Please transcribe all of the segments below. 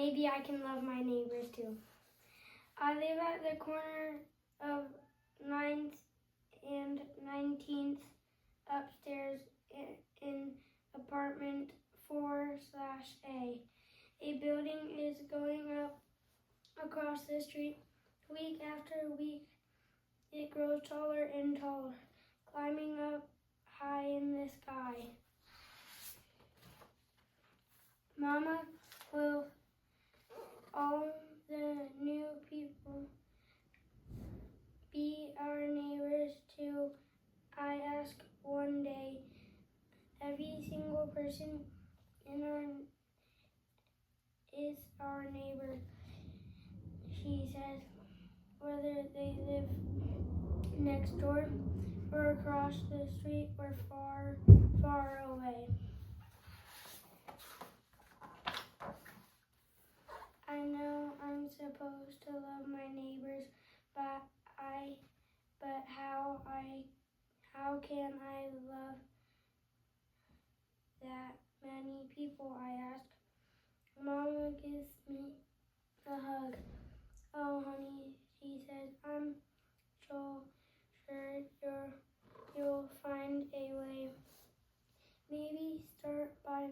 maybe I can love my neighbors too. I live at the corner of 9th and 19th upstairs in apartment 4/A. A building is going up across the street. Week after week, it grows taller and taller, climbing up high in the sky. Mama, will all the new people be our neighbors too? I asked one day. Every single person is our neighbor, she said, whether they live next door or across the street or far, far away. I know I'm supposed to love my neighbors, but how can I love that many people? I ask. Mama gives me a hug. Oh, honey, she says, I'm so sure you'll find a way. Maybe start by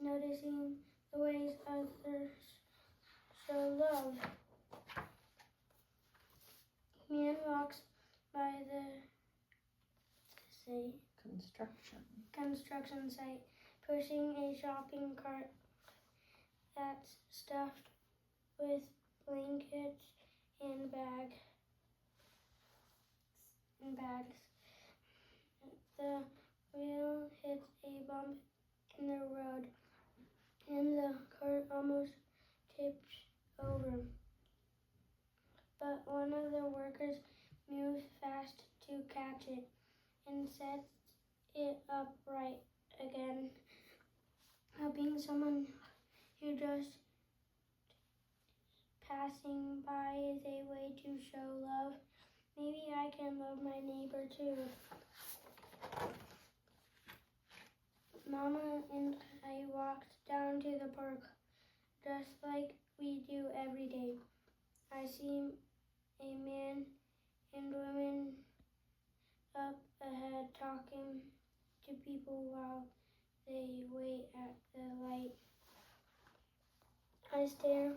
noticing the ways others show love. Man walks by the construction site, pushing a shopping cart that's stuffed with blankets and bags. The wheel hits a bump in the road, and the cart almost tips over. But one of the workers moves fast to catch it and sets it upright again. Helping someone who just passing by is a way to show love. Maybe I can love my neighbor too. Mama and I walked down to the park, just like we do every day. I see a man and woman up ahead talking to people while they wait at the light. I stare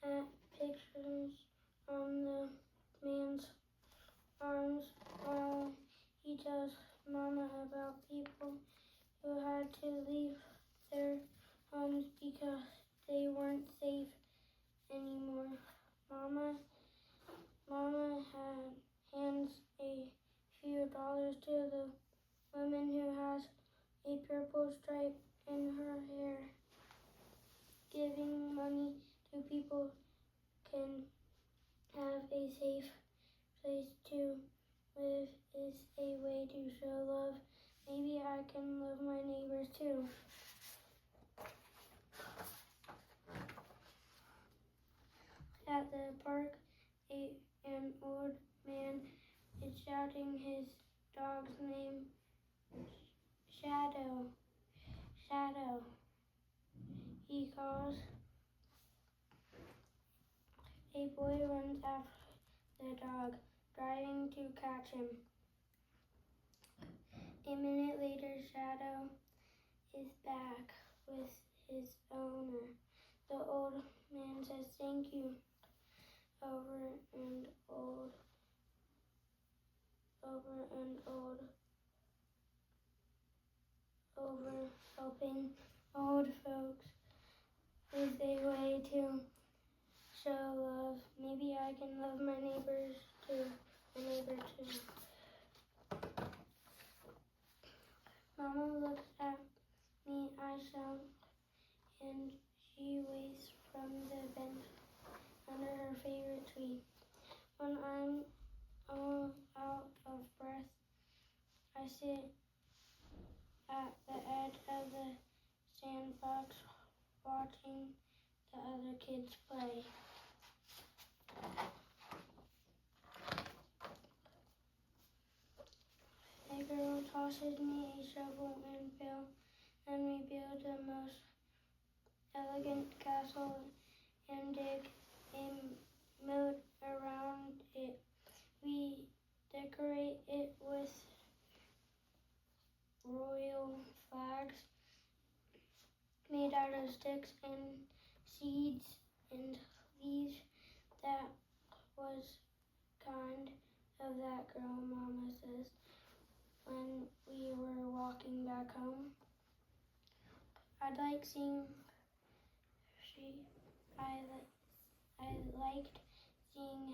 at pictures on the man's arms while he tells Mama about people who had to leave their homes because they weren't safe anymore. Mama hands a few dollars to the woman who has a purple stripe in her hair. Giving money to people can have a safe place to live is a way to show love. Maybe I can love my neighbors too. At the park, an old man is shouting his dog's name, Shadow. Shadow, he calls. A boy runs after the dog, driving to catch him. A minute later, Shadow is back with his owner. The old man says thank you over helping old folks is a way to show love. Maybe I can love my neighbor too. Mama looks at me, I shout, and she waves from the bench under her favorite tree. When I'm all out of breath, I sit at the edge of the sandbox watching the other kids play. A girl tosses me a shovel and pail, and we build the most elegant castle and dig a moat around it. We decorate it with royal flags made out of sticks and seeds and leaves. That was kind of that girl, Mama says, when we were walking back home. I liked seeing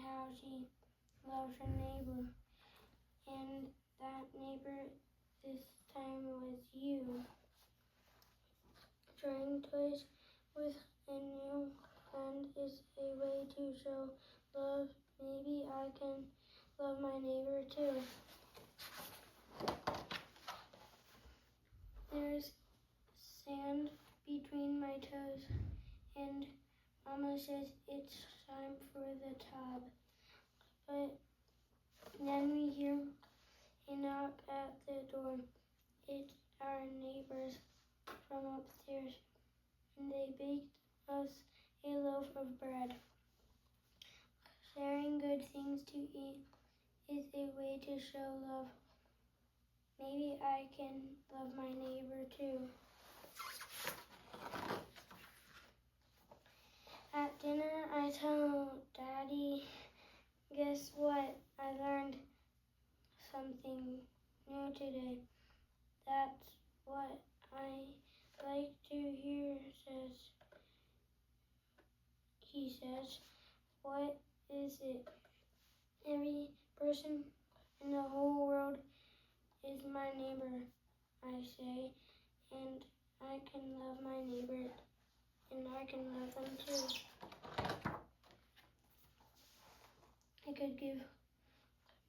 how she loved her neighbor, and that neighbor this time was you. Trying toys with a new friend is a way to show love. Maybe I can love my neighbor too. There's sand between my toes, and Mama says it's time for the tub. But then we hear a knock at the door. It's our neighbors from upstairs, and they baked us a loaf of bread. Sharing good things to eat is a way to show love. Maybe I can love my neighbor too. At dinner, I tell Daddy, guess what? I learned something new today. That's what I like to hear, he says. What is it? Every person in the whole world is my neighbor, I say, and I can love my neighbor, and I can love them too. I could give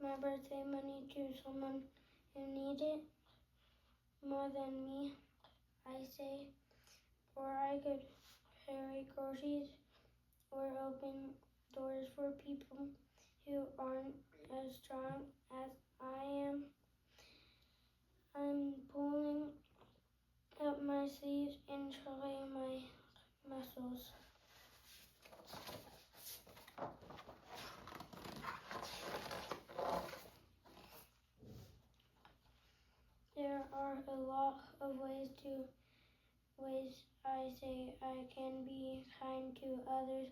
my birthday money to someone who needs it more than me, I say, or I could carry groceries or open doors for people who aren't as strong as I am. I'm pulling up my sleeves and showing my muscles. There are a lot of ways I say I can be kind to others,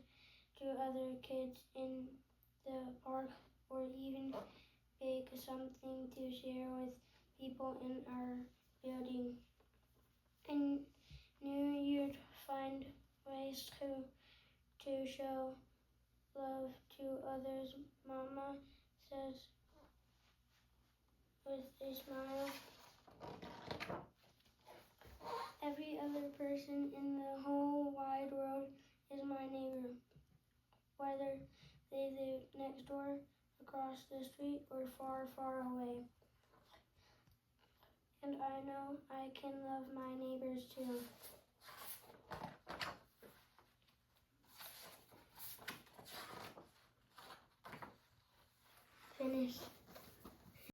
to other kids in the park, or even bake something to share with people in our building. I knew you'd find ways to show love to others, Mama says with a smile. Every other person in the whole wide world is my neighbor, whether they live next door, across the street, or far, far away. And I know I can love my neighbors too. Finished.